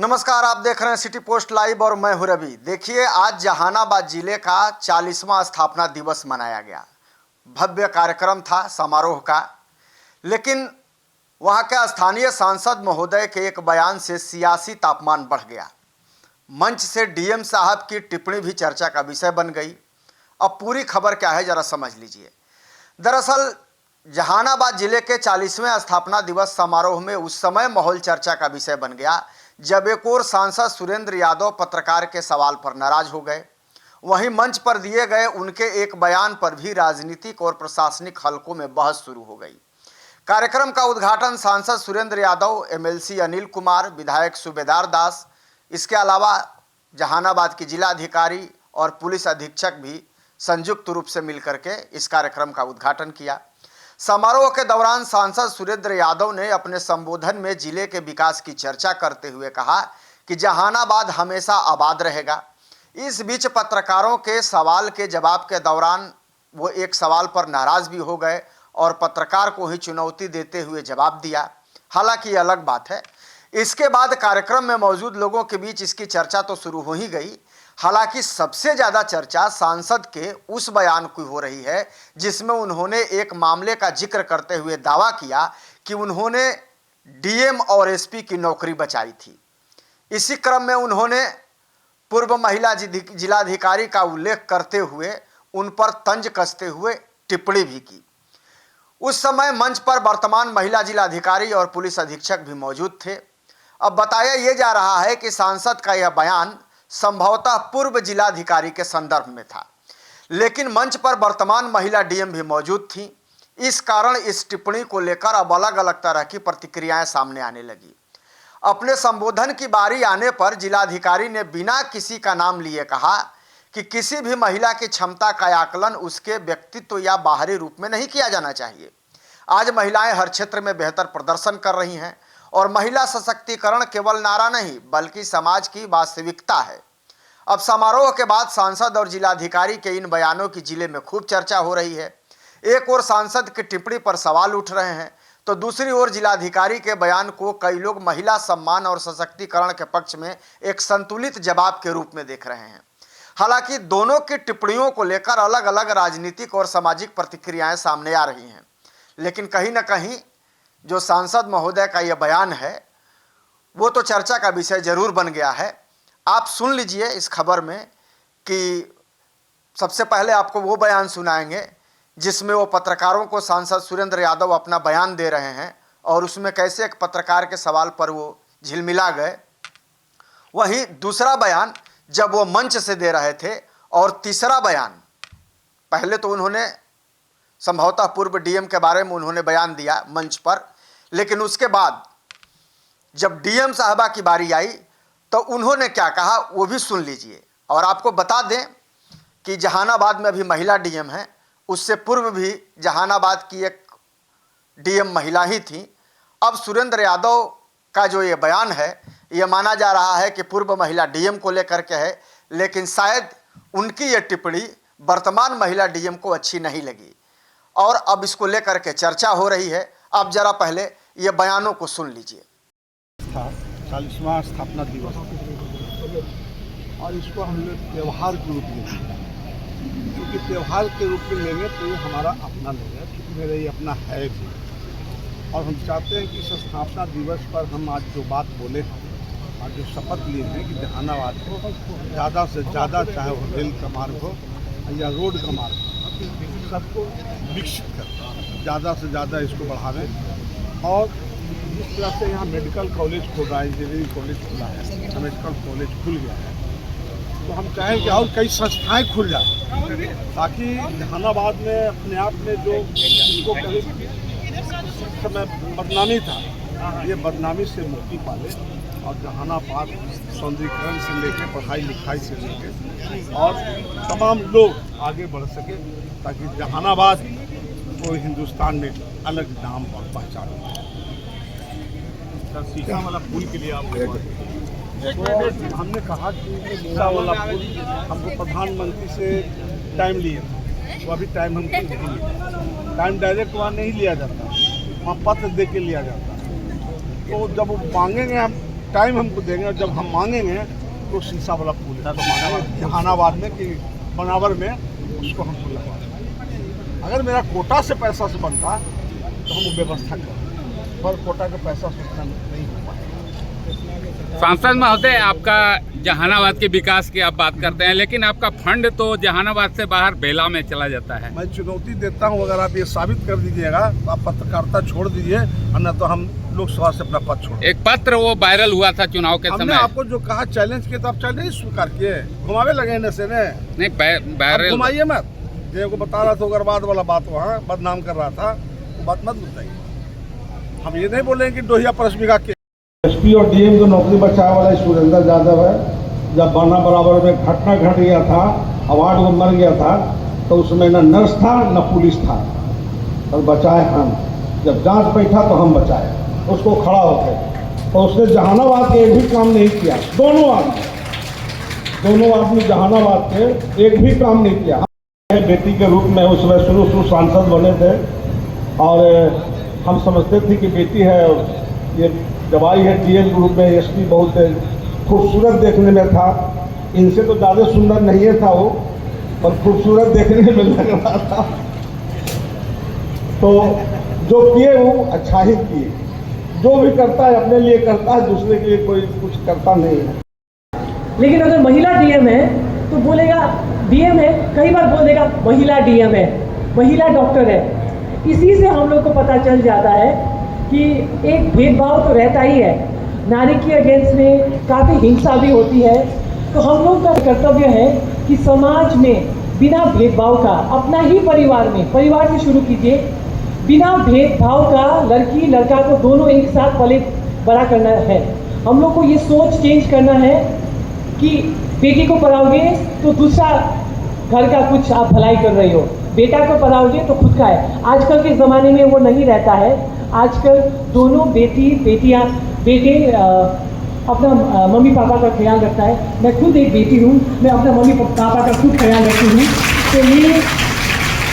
नमस्कार, आप देख रहे हैं सिटी पोस्ट लाइव और मैं हूं रवि। देखिए, आज जहानाबाद जिले का 40वां स्थापना दिवस मनाया गया। भव्य कार्यक्रम था समारोह का, लेकिन वहां के स्थानीय सांसद महोदय के एक बयान से सियासी तापमान बढ़ गया। मंच से डीएम साहब की टिप्पणी भी चर्चा का विषय बन गई। अब पूरी खबर क्या है, जरा समझ लीजिए। दरअसल जहानाबाद जिले के 40वें स्थापना दिवस समारोह में उस समय माहौल चर्चा का विषय बन गया जब एक और सांसद सुरेंद्र यादव पत्रकार के सवाल पर नाराज हो गए। वहीं मंच पर दिए गए उनके एक बयान पर भी राजनीतिक और प्रशासनिक हलकों में बहस शुरू हो गई। कार्यक्रम का उद्घाटन सांसद सुरेंद्र यादव, एमएलसी अनिल कुमार, विधायक सूबेदार दास, इसके अलावा जहानाबाद के जिलाधिकारी और पुलिस अधीक्षक भी संयुक्त रूप से मिलकर के इस कार्यक्रम का उद्घाटन किया। समारोह के दौरान सांसद सुरेंद्र यादव ने अपने संबोधन में जिले के विकास की चर्चा करते हुए कहा कि जहानाबाद हमेशा आबाद रहेगा। इस बीच पत्रकारों के सवाल के जवाब के दौरान वो एक सवाल पर नाराज भी हो गए और पत्रकार को ही चुनौती देते हुए जवाब दिया। हालांकि ये अलग बात है। इसके बाद कार्यक्रम में मौजूद लोगों के बीच इसकी चर्चा तो शुरू हो ही गई। हालांकि सबसे ज़्यादा चर्चा सांसद के उस बयान की हो रही है जिसमें उन्होंने एक मामले का जिक्र करते हुए दावा किया कि उन्होंने डीएम और एसपी की नौकरी बचाई थी। इसी क्रम में उन्होंने पूर्व महिला जिलाधिकारी का उल्लेख करते हुए उन पर तंज कसते हुए टिप्पणी भी की। उस समय मंच पर वर्तमान महिला जिलाधिकारी और पुलिस अधीक्षक भी मौजूद थे। अब बताया यह जा रहा है कि सांसद का यह बयान संभवतः पूर्व जिलाधिकारी के संदर्भ में था, लेकिन मंच पर वर्तमान महिला डीएम भी मौजूद थी। इस कारण इस टिप्पणी को लेकर अब अलग अलग तरह की प्रतिक्रियाएं सामने आने लगी। अपने संबोधन की बारी आने पर जिलाधिकारी ने बिना किसी का नाम लिए कहा कि किसी भी महिला की क्षमता का आकलन उसके व्यक्तित्व या बाहरी रूप में नहीं किया जाना चाहिए। आज महिलाएं हर क्षेत्र में बेहतर प्रदर्शन कर रही हैं और महिला सशक्तिकरण केवल नारा नहीं बल्कि समाज की वास्तविकता है। अब समारोह के बाद सांसद और जिलाधिकारी के इन बयानों की जिले में खूब चर्चा हो रही है। एक ओर सांसद की टिप्पणी पर सवाल उठ रहे हैं तो दूसरी ओर जिलाधिकारी के बयान को कई लोग महिला सम्मान और सशक्तिकरण के पक्ष में एक संतुलित जवाब के रूप में देख रहे हैं। हालांकि दोनों की टिप्पणियों को लेकर अलग अलग राजनीतिक और सामाजिक प्रतिक्रियाएं सामने आ रही हैं, लेकिन कहीं ना कहीं जो सांसद महोदय का यह बयान है वो तो चर्चा का विषय जरूर बन गया है। आप सुन लीजिए इस खबर में कि सबसे पहले आपको वो बयान सुनाएंगे जिसमें वो पत्रकारों को सांसद सुरेंद्र यादव अपना बयान दे रहे हैं और उसमें कैसे एक पत्रकार के सवाल पर वो झिलमिला गए। वहीं दूसरा बयान जब वो मंच से दे रहे थे और तीसरा बयान, पहले तो उन्होंने संभवतः पूर्व डीएम के बारे में उन्होंने बयान दिया मंच पर, लेकिन उसके बाद जब डीएम साहबा की बारी आई तो उन्होंने क्या कहा वो भी सुन लीजिए। और आपको बता दें कि जहानाबाद में अभी महिला डीएम है, उससे पूर्व भी जहानाबाद की एक डीएम महिला ही थी। अब सुरेंद्र यादव का जो ये बयान है ये माना जा रहा है कि पूर्व महिला डीएम को लेकर के है, लेकिन शायद उनकी ये टिप्पणी वर्तमान महिला डीएम को अच्छी नहीं लगी और अब इसको लेकर के चर्चा हो रही है। अब जरा पहले ये बयानों को सुन लीजिए। 40वां स्थापना दिवस और इसको हम लोग त्यौहार के रूप में, क्योंकि त्यौहार के रूप में लेंगे तो ये हमारा अपना लोग है, क्योंकि मेरा ये अपना है भी। और हम चाहते हैं कि इस स्थापना दिवस पर हम आज जो बात बोले हैं और जो शपथ लिए हैं कि जहानाबाद को ज़्यादा से ज़्यादा, चाहे वो रेल का मार्ग हो या रोड का मार्ग हो, सबको विकसित करें, ज़्यादा से ज़्यादा इसको बढ़ावें। और जिस तरह से यहाँ मेडिकल कॉलेज खुल रहा है, इंजीनियरिंग कॉलेज खुला है, मेडिकल कॉलेज खुल गया है, तो हम चाहें कि और कई संस्थाएं खुल जाए ताकि जहानाबाद में अपने आप में जो इसको कभी समय बदनामी था, ये बदनामी से मुक्ति पाले और जहानाबाद सौंदर्यीकरण से लेकर पढ़ाई लिखाई से लेकर और तमाम लोग आगे बढ़ सके, ताकि जहानाबाद को हिंदुस्तान में अलग नाम और पहचान हो। सीसा वाला पुल के लिए आप तो हमने कहा कि सीसा वाला पुल हमको प्रधानमंत्री से टाइम लिए था, तो अभी टाइम हमको नहीं लिया। टाइम डायरेक्ट वहाँ नहीं लिया जाता, वहाँ पत्र दे के लिया जाता। तो जब वो मांगेंगे हम टाइम हमको देंगे, और जब हम मांगेंगे तो शीशा वाला पुल है तो मांगेंगे जहानाबाद में कि बनावर में, उसको हमको लगवा दें। अगर मेरा कोटा से पैसा से बनता तो हम व्यवस्था करें, पर कोटा का पैसा से उतना नहीं हो पाएगा। सांसद महोदय, आपका जहानाबाद के विकास की आप बात करते हैं, लेकिन आपका फंड तो जहानाबाद से बाहर बेला में चला जाता है। मैं चुनौती देता हूं, अगर आप ये साबित कर दीजिएगा तो आप पत्रकारिता छोड़ दीजिए, और न तो हम लोकसभा से अपना पद छोड़। एक पत्र वो वायरल हुआ था चुनाव के हमने समय। आपको जो कहा चैलेंज किया तो आप चैलेंज स्वीकार किए, घुमावे लगे न से ने, नहीं वायरल घुमाइए मत। ये को बता रहा था उग्रवाद वाला बात, वहाँ बदनाम कर रहा था, वो बात मत बताइए। हम ये नहीं बोले कि डोहिया 10 बीघा के एसपी और डीएम को नौकरी बचाने वाला सुरेंद्र यादव है। जब बाना बराबर में घटना घट गया था, अवार्ड वो मर गया था, तो उसमें न नर्स था न पुलिस था, और बचाए हम। जब जांच बैठा तो हम बचाए उसको खड़ा होकर, तो उसने जहानाबाद के एक भी काम नहीं किया। दोनों आदमी जहानाबाद के एक भी काम नहीं किया। बेटी के रूप में उसमें शुरू सांसद बने थे, और हम समझते थे कि बेटी है। ये दवाई है टीएल ग्रुप में, एसपी बहुत खूबसूरत देखने में था, इनसे तो ज़्यादा सुंदर नहीं था वो, पर खूबसूरत देखने में लग रहा था। तो जो किए वो अच्छा ही किए, जो भी करता है अपने लिए करता है, दूसरे के लिए कोई कुछ करता नहीं है। लेकिन अगर महिला डीएम है तो बोलेगा डीएम है, कई बार बोल देगा महिला डीएम है, महिला डॉक्टर है। इसी से हम लोग को पता चल जाता है कि एक भेदभाव तो रहता ही है, नारी के अगेंस्ट में काफ़ी हिंसा भी होती है। तो हम लोग का कर्तव्य है कि समाज में बिना भेदभाव का, अपना ही परिवार से शुरू कीजिए, बिना भेदभाव का लड़की लड़का को दोनों एक साथ पले बड़ा करना है। हम लोग को ये सोच चेंज करना है कि बेटी को पढ़ाओगे तो दूसरा घर का कुछ आप भलाई कर रही हो, बेटा को पढ़ाओगे तो खुद का है। आजकल के ज़माने में वो नहीं रहता है। आजकल दोनों बेटे अपना मम्मी पापा का ख्याल रखता है। मैं खुद एक बेटी हूँ, मैं अपना मम्मी पापा का खुद ख्याल रखती हूँ। तो ये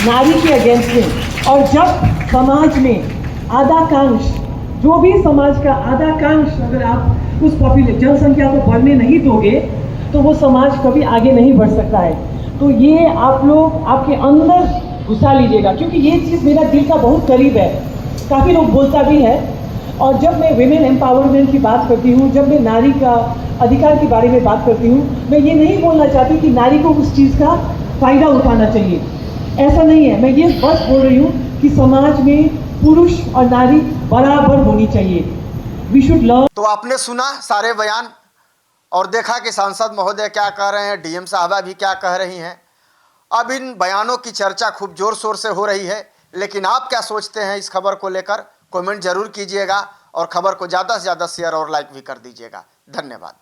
नारी के अगेंस्ट में, और जब समाज में आधाकांश, जो भी समाज का आधाकांश, अगर आप उस जनसंख्या को बढ़ने नहीं दोगे तो वो समाज कभी आगे नहीं बढ़ सकता है। तो ये आप लोग आपके अंदर घुसा लीजिएगा, क्योंकि ये चीज़ मेरा दिल का बहुत करीब है। काफ़ी लोग बोलता भी है, और जब मैं विमेन एम्पावरमेंट की बात करती हूँ, जब मैं नारी का अधिकार के बारे में बात करती हूँ, मैं ये नहीं बोलना चाहती कि नारी को उस चीज़ का फ़ायदा उठाना चाहिए, ऐसा नहीं है। मैं ये बस बोल रही हूँ कि समाज में पुरुष और नारी बराबर होनी चाहिए। We should learn. तो आपने सुना सारे बयान और देखा कि सांसद महोदय क्या कह रहे हैं, डीएम साहबा भी क्या कह रही हैं। अब इन बयानों की चर्चा खूब जोर शोर से हो रही है, लेकिन आप क्या सोचते हैं इस खबर को लेकर, कमेंट जरूर कीजिएगा, और खबर को ज़्यादा से ज़्यादा शेयर और लाइक भी कर दीजिएगा। धन्यवाद।